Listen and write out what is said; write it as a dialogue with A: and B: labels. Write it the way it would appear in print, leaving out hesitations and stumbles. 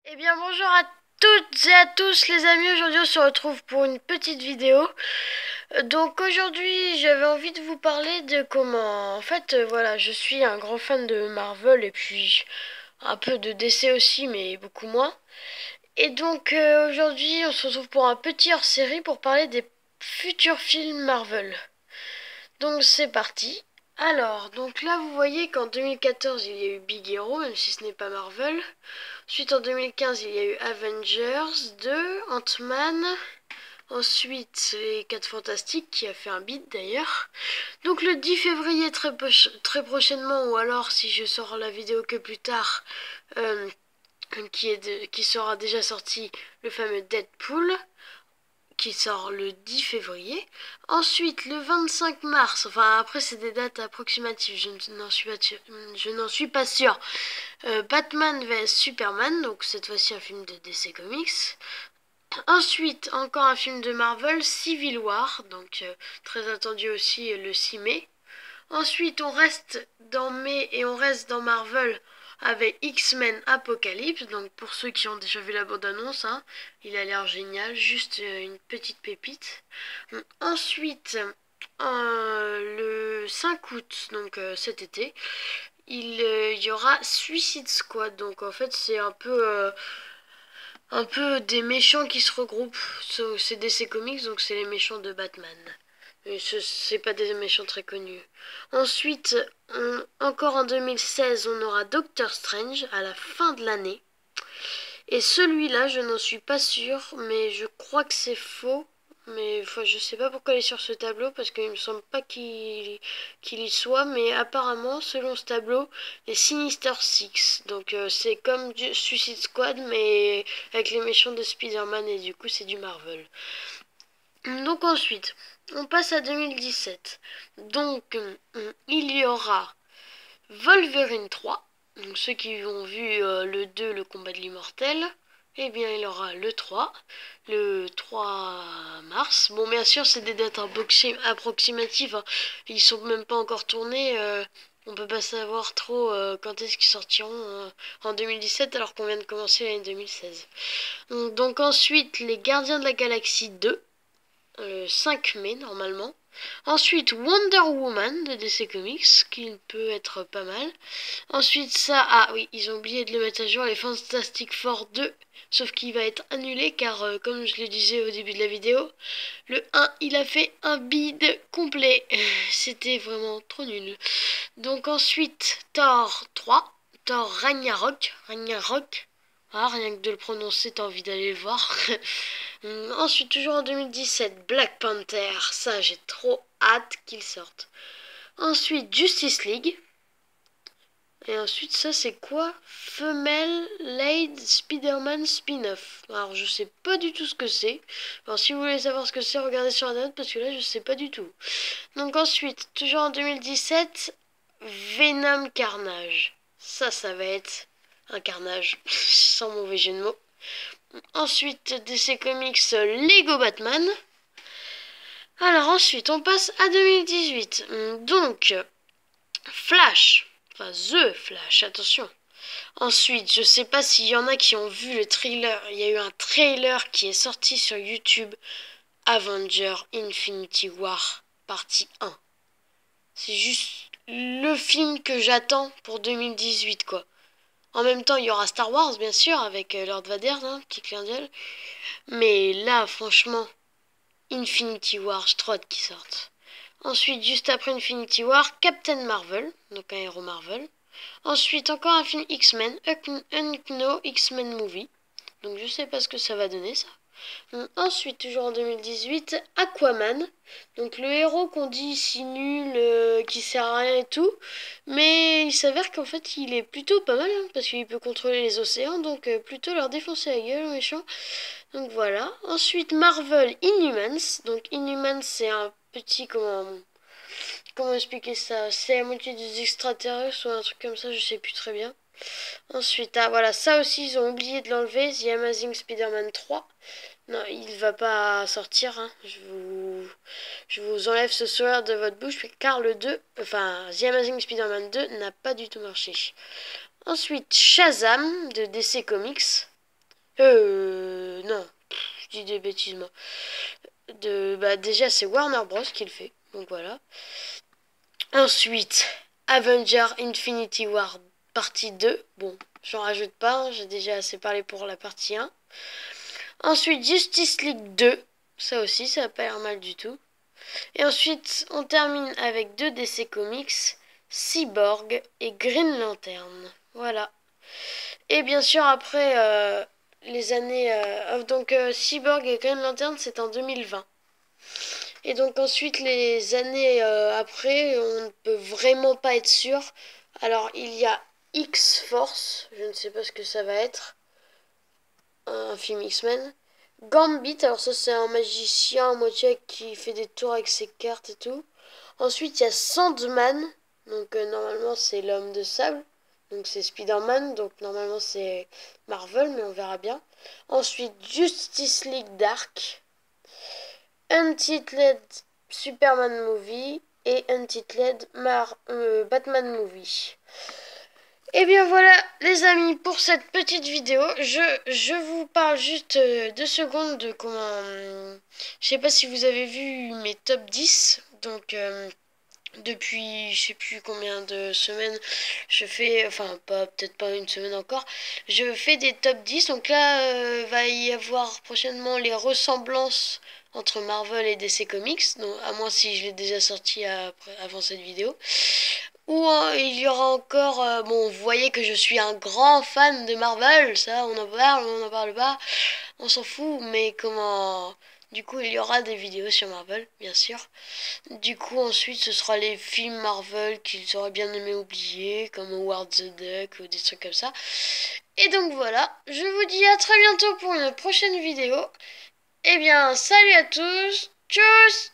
A: Eh bien bonjour à toutes et à tous les amis, aujourd'hui on se retrouve pour une petite vidéo. Donc aujourd'hui j'avais envie de vous parler de comment... En fait voilà, je suis un grand fan de Marvel et puis un peu de DC aussi mais beaucoup moins. Et donc aujourd'hui on se retrouve pour un petit hors-série pour parler des futurs films Marvel. Donc c'est parti. Alors, donc là vous voyez qu'en 2014 il y a eu Big Hero, même si ce n'est pas Marvel. Ensuite, en 2015, il y a eu Avengers 2, Ant-Man. Ensuite, les 4 Fantastiques, qui a fait un beat d'ailleurs. Donc le 10 février, très prochainement, ou alors si je sors la vidéo que plus tard, euh, qui sera déjà sorti, le fameux Deadpool, qui sort le 10 février. Ensuite, le 25 mars, enfin après c'est des dates approximatives, je n'en suis pas sûre. Batman vs Superman, donc cette fois-ci un film de DC Comics. Ensuite, encore un film de Marvel, Civil War, donc très attendu aussi le 6 mai. Ensuite, on reste dans mai et on reste dans Marvel avec X-Men Apocalypse. Donc pour ceux qui ont déjà vu la bande-annonce, hein, il a l'air génial, juste une petite pépite. Ensuite, le 5 août, donc cet été, il y aura Suicide Squad. Donc en fait, c'est un peu des méchants qui se regroupent. C'est DC Comics, donc c'est les méchants de Batman. Mais c'est pas des méchants très connus. Ensuite, encore en 2016, on aura Doctor Strange à la fin de l'année. Et celui-là, je n'en suis pas sûre, mais je crois que c'est faux. Mais enfin, je sais pas pourquoi il est sur ce tableau, parce qu'il me semble pas qu'il y soit. Mais apparemment, selon ce tableau, les Sinister Six. Donc c'est comme du Suicide Squad, mais avec les méchants de Spider-Man, et du coup c'est du Marvel. Donc ensuite, on passe à 2017. Donc il y aura Wolverine 3. Donc ceux qui ont vu le 2, le combat de l'immortel, eh bien il y aura le 3, le 3 mars. Bon, bien sûr, c'est des dates approximatives, hein. Ils sont même pas encore tournés. On peut pas savoir trop quand est-ce qu'ils sortiront en 2017 alors qu'on vient de commencer l'année 2016. Donc ensuite, les Gardiens de la Galaxie 2, le 5 mai normalement. Ensuite, Wonder Woman de DC Comics, qui peut être pas mal. Ensuite, ça, ah oui, ils ont oublié de le mettre à jour, les Fantastic Four 2, sauf qu'il va être annulé car, comme je le disais au début de la vidéo, le 1, il a fait un bide complet. C'était vraiment trop nul. Donc ensuite, Thor 3, Thor Ragnarok. Ah, rien que de le prononcer, t'as envie d'aller le voir. Ensuite, toujours en 2017, Black Panther. Ça, j'ai trop hâte qu'il sorte. Ensuite, Justice League. Et ensuite, ça, c'est quoi? Femelle Lady Spider-Man Spin-off. Alors, je sais pas du tout ce que c'est. Alors, si vous voulez savoir ce que c'est, regardez sur internet parce que là, je sais pas du tout. Donc, ensuite, toujours en 2017, Venom Carnage. Ça va être un carnage, sans mauvais jeu de mots. Ensuite, DC Comics Lego Batman. Alors ensuite, on passe à 2018. Donc, Flash. Enfin, The Flash, attention. Ensuite, je sais pas s'il y en a qui ont vu le trailer. Il y a eu un trailer qui est sorti sur YouTube. Avenger Infinity War, partie 1. C'est juste le film que j'attends pour 2018, quoi. En même temps, il y aura Star Wars, bien sûr, avec Lord Vader, hein, petit clin d'œil. Mais là, franchement, Infinity War, j'ai trop hâte qu'il sorte. Ensuite, juste après Infinity War, Captain Marvel, donc un héros Marvel. Ensuite, encore un film X-Men, Unknown X-Men Movie. Donc je sais pas ce que ça va donner, ça. Ensuite, toujours en 2018, Aquaman. Donc le héros qu'on dit si nul, qui sert à rien et tout. Mais il s'avère qu'en fait il est plutôt pas mal, hein, parce qu'il peut contrôler les océans. Donc plutôt leur défoncer la gueule, méchant. Donc voilà. Ensuite, Marvel Inhumans. Donc Inhumans, c'est un petit... Comment expliquer ça? C'est à moitié des extraterrestres ou un truc comme ça, je sais plus très bien. Ensuite, ah voilà, ça aussi ils ont oublié de l'enlever, The Amazing Spider-Man 3. Non, il va pas sortir, hein. Je vous enlève ce soir de votre bouche, car le 2, enfin, The Amazing Spider-Man 2 n'a pas du tout marché. Ensuite, Shazam de DC Comics. Non, je dis des bêtises moi. Déjà c'est Warner Bros qui le fait, donc voilà. Ensuite, Avenger Infinity War partie 2. Bon, j'en rajoute pas, hein, j'ai déjà assez parlé pour la partie 1. Ensuite, Justice League 2. Ça aussi, ça a pas l'air mal du tout. Et ensuite, on termine avec deux DC Comics, Cyborg et Green Lantern. Voilà. Et bien sûr, après les années... Cyborg et Green Lantern, c'est en 2020. Et donc ensuite, les années après, on ne peut vraiment pas être sûr. Alors, il y a X-Force, je ne sais pas ce que ça va être, un film X-Men. Gambit, alors ça c'est un magicien à moitié qui fait des tours avec ses cartes et tout. Ensuite, il y a Sandman, donc normalement c'est l'homme de sable. Donc c'est Spider-Man, donc normalement c'est Marvel, mais on verra bien. Ensuite, Justice League Dark, Untitled Superman Movie et Untitled Batman Movie. Et bien voilà les amis pour cette petite vidéo. Je vous parle juste 2 secondes de comment... je sais pas si vous avez vu mes top 10. Donc depuis je sais plus combien de semaines je fais, enfin pas peut-être pas une semaine encore, je fais des top 10. Donc là va y avoir prochainement les ressemblances entre Marvel et DC Comics, donc, à moins si je l'ai déjà sorti avant cette vidéo. Ou il y aura encore, bon vous voyez que je suis un grand fan de Marvel, ça on en parle pas, on s'en fout, mais comment... Du coup, il y aura des vidéos sur Marvel, bien sûr. Du coup, ensuite, ce sera les films Marvel qu'ils auraient bien aimé oublier, comme Howard the Duck ou des trucs comme ça. Et donc voilà, je vous dis à très bientôt pour une prochaine vidéo. Eh bien, salut à tous, tchuss!